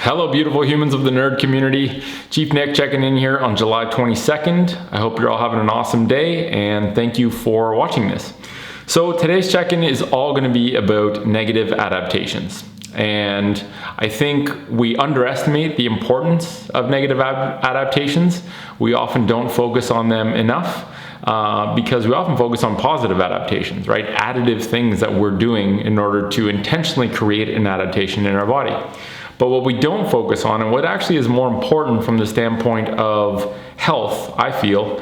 Hello, beautiful humans of the nerd community. Chief Nick checking in here on July 22nd. I hope you're all having an awesome day, and thank you for watching this. So today's check-in is all going to be about negative adaptations. And I think we underestimate the importance of negative adaptations. We often don't focus on them enough because we often focus on positive adaptations, right? Additive things that we're doing in order to intentionally create an adaptation in our body. But what we don't focus on, and what actually is more important from the standpoint of health, I feel,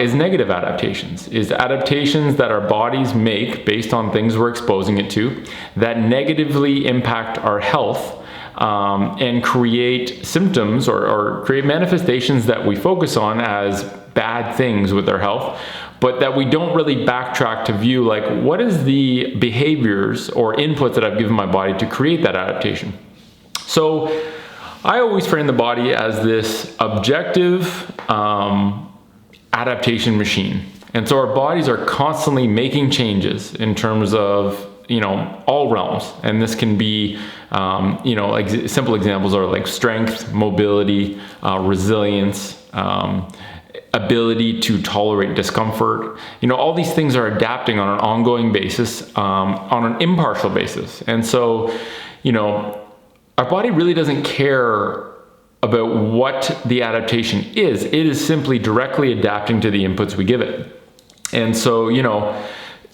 is negative adaptations. Is adaptations that our bodies make based on things we're exposing it to that negatively impact our health and create symptoms or create manifestations that we focus on as bad things with our health, but that we don't really backtrack to view, like, what is the behaviors or inputs that I've given my body to create that adaptation? So I always frame the body as this objective adaptation machine. And so our bodies are constantly making changes in terms of, all realms. And this can be, simple examples are like strength, mobility, resilience, ability to tolerate discomfort. All these things are adapting on an ongoing basis, on an impartial basis. And so, our body really doesn't care about what the adaptation is. It is simply directly adapting to the inputs we give it. And so,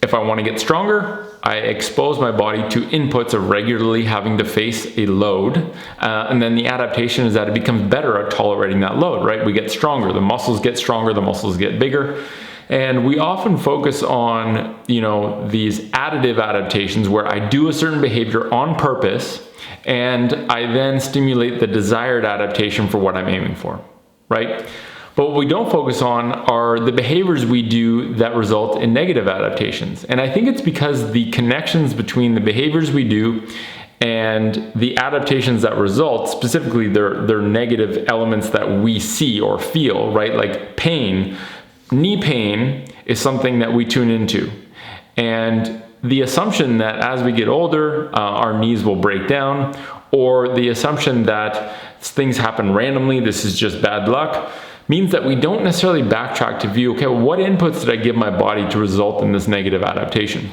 if I want to get stronger, I expose my body to inputs of regularly having to face a load. And then the adaptation is that it becomes better at tolerating that load, right? We get stronger, the muscles get stronger, the muscles get bigger. And we often focus on, these additive adaptations where I do a certain behavior on purpose, and I then stimulate the desired adaptation for what I'm aiming for, right? But what we don't focus on are the behaviors we do that result in negative adaptations. And I think it's because the connections between the behaviors we do and the adaptations that result, specifically they're negative elements that we see or feel, right? Like pain. Knee pain is something that we tune into. And the assumption that as we get older, our knees will break down, or the assumption that things happen randomly, this is just bad luck, means that we don't necessarily backtrack to view, okay, what inputs did I give my body to result in this negative adaptation?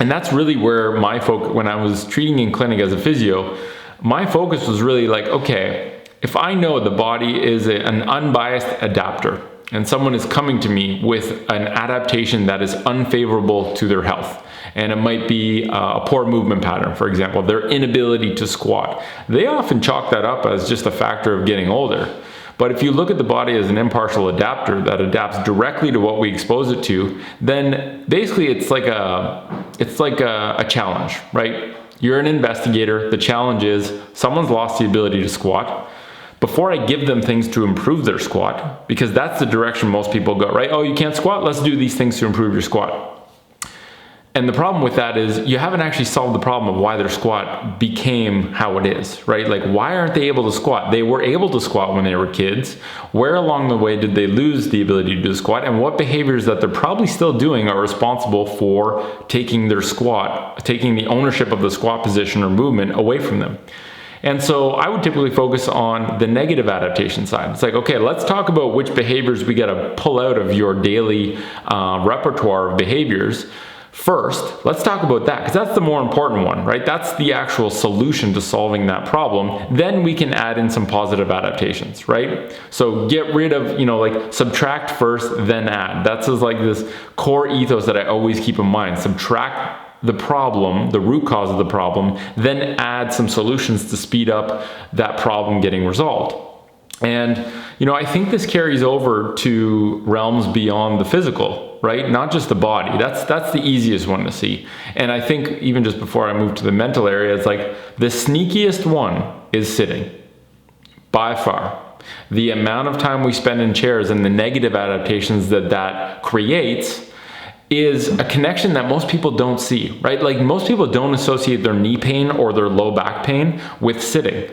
And that's really where my focus, when I was treating in clinic as a physio, my focus was really like, okay, if I know the body is an unbiased adapter, and someone is coming to me with an adaptation that is unfavorable to their health, and it might be a poor movement pattern, for example, their inability to squat. They often chalk that up as just a factor of getting older. But if you look at the body as an impartial adapter that adapts directly to what we expose it to, then basically it's like a challenge, right? You're an investigator. The challenge is someone's lost the ability to squat. Before I give them things to improve their squat, because that's the direction most people go, right? Oh, you can't squat? Let's do these things to improve your squat. And the problem with that is you haven't actually solved the problem of why their squat became how it is, right? Like, why aren't they able to squat? They were able to squat when they were kids. Where along the way did they lose the ability to do squat? And what behaviors that they're probably still doing are responsible for taking their squat, taking the ownership of the squat position or movement away from them? And so I would typically focus on the negative adaptation side. It's like, okay, let's talk about which behaviors we got to pull out of your daily repertoire of behaviors. First, let's talk about that, because that's the more important one, right? That's the actual solution to solving that problem. Then we can add in some positive adaptations, right? So get rid of, subtract first, then add. That's just like this core ethos that I always keep in mind. Subtract the problem, the root cause of the problem, then add some solutions to speed up that problem getting resolved. And, I think this carries over to realms beyond the physical, right? Not just the body. That's the easiest one to see. And I think even just before I move to the mental area, it's like the sneakiest one is sitting, by far. The amount of time we spend in chairs and the negative adaptations that creates is a connection that most people don't see, right? Like, most people don't associate their knee pain or their low back pain with sitting.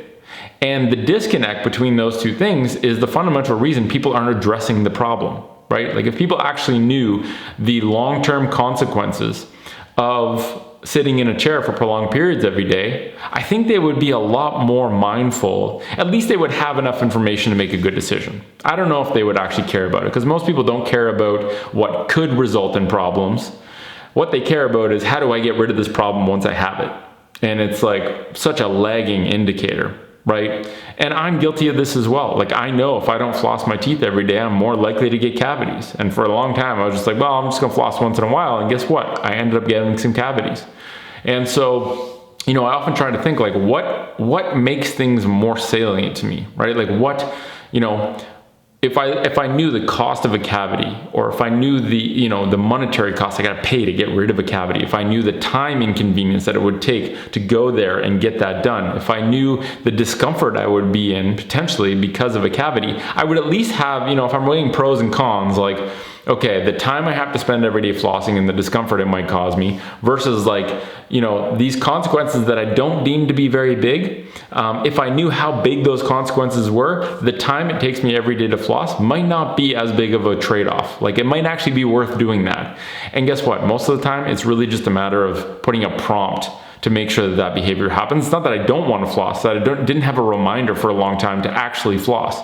And the disconnect between those two things is the fundamental reason people aren't addressing the problem, right? Like, if people actually knew the long-term consequences of sitting in a chair for prolonged periods every day, I think they would be a lot more mindful. At least they would have enough information to make a good decision. I don't know if they would actually care about it, because most people don't care about what could result in problems. What they care about is, how do I get rid of this problem once I have it? And it's like such a lagging indicator, right? And I'm guilty of this as well. Like, I know if I don't floss my teeth every day, I'm more likely to get cavities. And for a long time, I was just like, well, I'm just gonna floss once in a while. And guess what? I ended up getting some cavities. And so, I often try to think, like, what makes things more salient to me, right? Like, what, if I knew the cost of a cavity, or if I knew the monetary cost I got to pay to get rid of a cavity, if I knew the time inconvenience that it would take to go there and get that done, if I knew the discomfort I would be in potentially because of a cavity, I would at least have, if I'm weighing pros and cons, like, okay, the time I have to spend every day flossing and the discomfort it might cause me versus, like, these consequences that I don't deem to be very big. If I knew how big those consequences were, the time it takes me every day to floss might not be as big of a trade-off. Like, it might actually be worth doing that. And guess what? Most of the time, it's really just a matter of putting a prompt to make sure that behavior happens. It's not that I don't want to floss, that I didn't have a reminder for a long time to actually floss.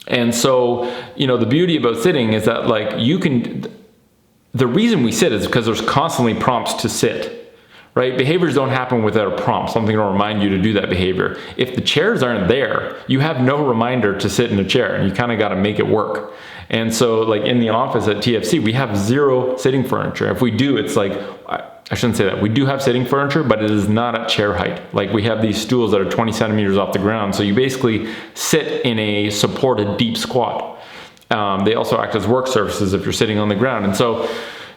And so, the beauty about sitting is that, like, the reason we sit is because there's constantly prompts to sit, right? Behaviors don't happen without a prompt, something to remind you to do that behavior. If the chairs aren't there, you have no reminder to sit in a chair, and you kind of got to make it work. And so, like, in the office at TFC, we have 0 sitting furniture. If we do, it's like, I shouldn't say that. We do have sitting furniture, but it is not at chair height. Like, we have these stools that are 20 centimeters off the ground. So you basically sit in a supported deep squat. They also act as work surfaces if you're sitting on the ground. And so,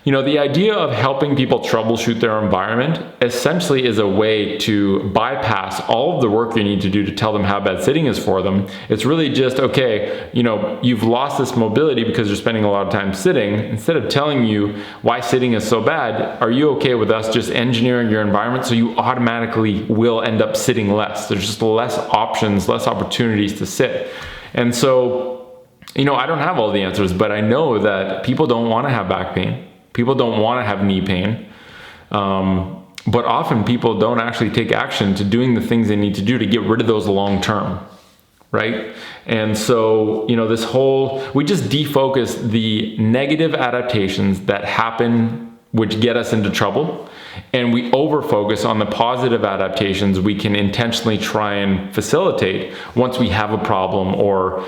the idea of helping people troubleshoot their environment essentially is a way to bypass all of the work you need to do to tell them how bad sitting is for them. It's really just, okay, you've lost this mobility because you're spending a lot of time sitting. Instead of telling you why sitting is so bad, are you okay with us just engineering your environment so you automatically will end up sitting less? There's just less options, less opportunities to sit. And so, I don't have all the answers, but I know that people don't want to have back pain. People don't want to have knee pain, but often people don't actually take action to doing the things they need to do to get rid of those long term, right? And so, we just defocus the negative adaptations that happen, which get us into trouble, and we over-focus on the positive adaptations we can intentionally try and facilitate once we have a problem. Or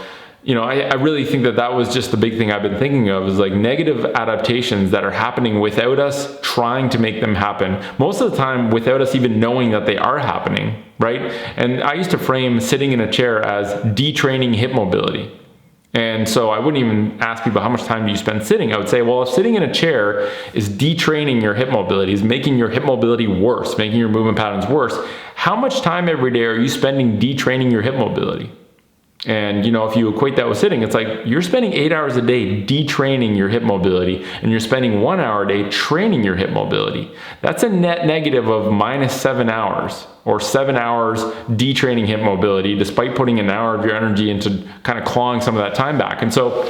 I really think that was just the big thing I've been thinking of, is like negative adaptations that are happening without us trying to make them happen. Most of the time without us even knowing that they are happening, right? And I used to frame sitting in a chair as detraining hip mobility. And so I wouldn't even ask people, how much time do you spend sitting? I would say, well, if sitting in a chair is detraining your hip mobility, is making your hip mobility worse, making your movement patterns worse, how much time every day are you spending detraining your hip mobility? And if you equate that with sitting, it's like you're spending 8 hours a day detraining your hip mobility, and you're spending 1 hour a day training your hip mobility. That's a net negative of -7 hours, or 7 hours detraining hip mobility, despite putting an hour of your energy into kind of clawing some of that time back. And so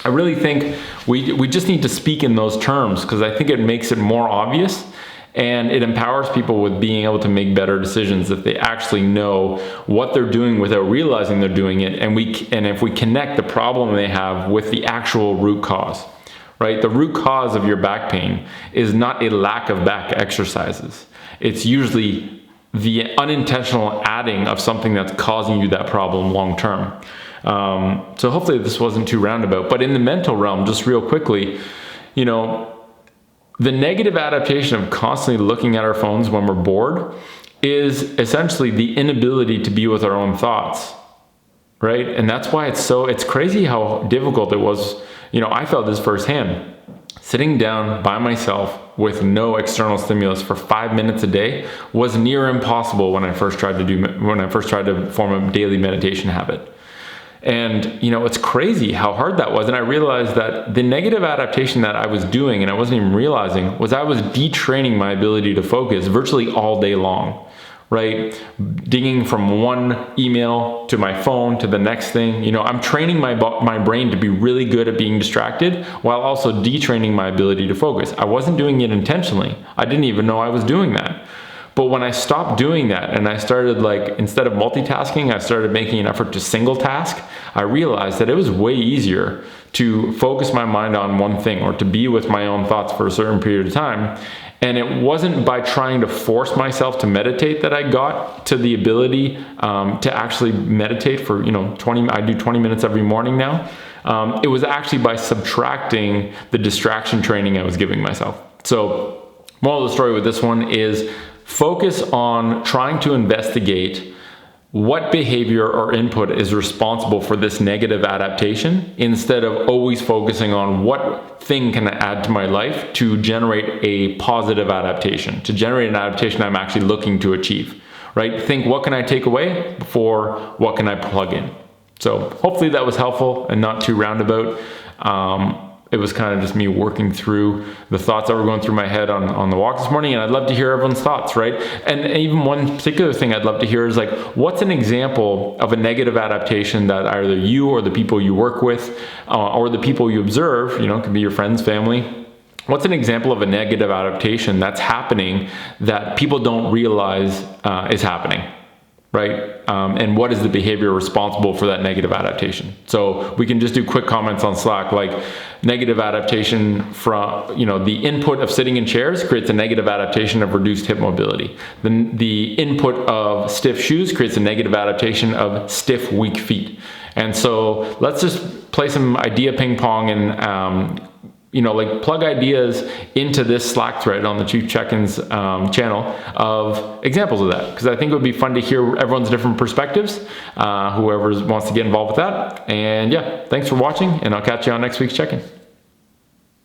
I really think we just need to speak in those terms, because I think it makes it more obvious. And it empowers people with being able to make better decisions if they actually know what they're doing without realizing they're doing it. And if we connect the problem they have with the actual root cause, right? The root cause of your back pain is not a lack of back exercises. It's usually the unintentional adding of something that's causing you that problem long term. So hopefully this wasn't too roundabout. But in the mental realm, just real quickly, the negative adaptation of constantly looking at our phones when we're bored is essentially the inability to be with our own thoughts, right? And that's why it's crazy how difficult it was. I felt this firsthand. Sitting down by myself with no external stimulus for 5 minutes a day was near impossible when I first tried to form a daily meditation habit. And, it's crazy how hard that was. And I realized that the negative adaptation that I was doing, and I wasn't even realizing, was I was detraining my ability to focus virtually all day long, right? Dinging from one email to my phone to the next thing. You know, I'm training my brain to be really good at being distracted while also detraining my ability to focus. I wasn't doing it intentionally. I didn't even know I was doing that. But when I stopped doing that and I started, like, instead of multitasking, I started making an effort to single task, I realized that it was way easier to focus my mind on one thing or to be with my own thoughts for a certain period of time. And it wasn't by trying to force myself to meditate that I got to the ability to actually meditate for, you know, I do 20 minutes every morning now. It was actually by subtracting the distraction training I was giving myself. So, moral of the story with this one is focus on trying to investigate what behavior or input is responsible for this negative adaptation instead of always focusing on what thing can I add to my life to generate a positive adaptation, to generate an adaptation I'm actually looking to achieve, right? Think, what can I take away before what can I plug in? So hopefully that was helpful and not too roundabout. It was kind of just me working through the thoughts that were going through my head on the walk this morning, and I'd love to hear everyone's thoughts, right? And even one particular thing I'd love to hear is, like, what's an example of a negative adaptation that either you or the people you work with or the people you observe, you know, it could be your friends, family. What's an example of a negative adaptation that's happening that people don't realize is happening? Right? And what is the behavior responsible for that negative adaptation? So we can just do quick comments on Slack, like negative adaptation from, you know, the input of sitting in chairs creates a negative adaptation of reduced hip mobility. The input of stiff shoes creates a negative adaptation of stiff, weak feet. And so let's just play some idea ping pong and you know, like, plug ideas into this Slack thread on the Chief Checkin's channel of examples of that, because I think it would be fun to hear everyone's different perspectives, whoever wants to get involved with that. And yeah, thanks for watching, and I'll catch you on next week's Check-in.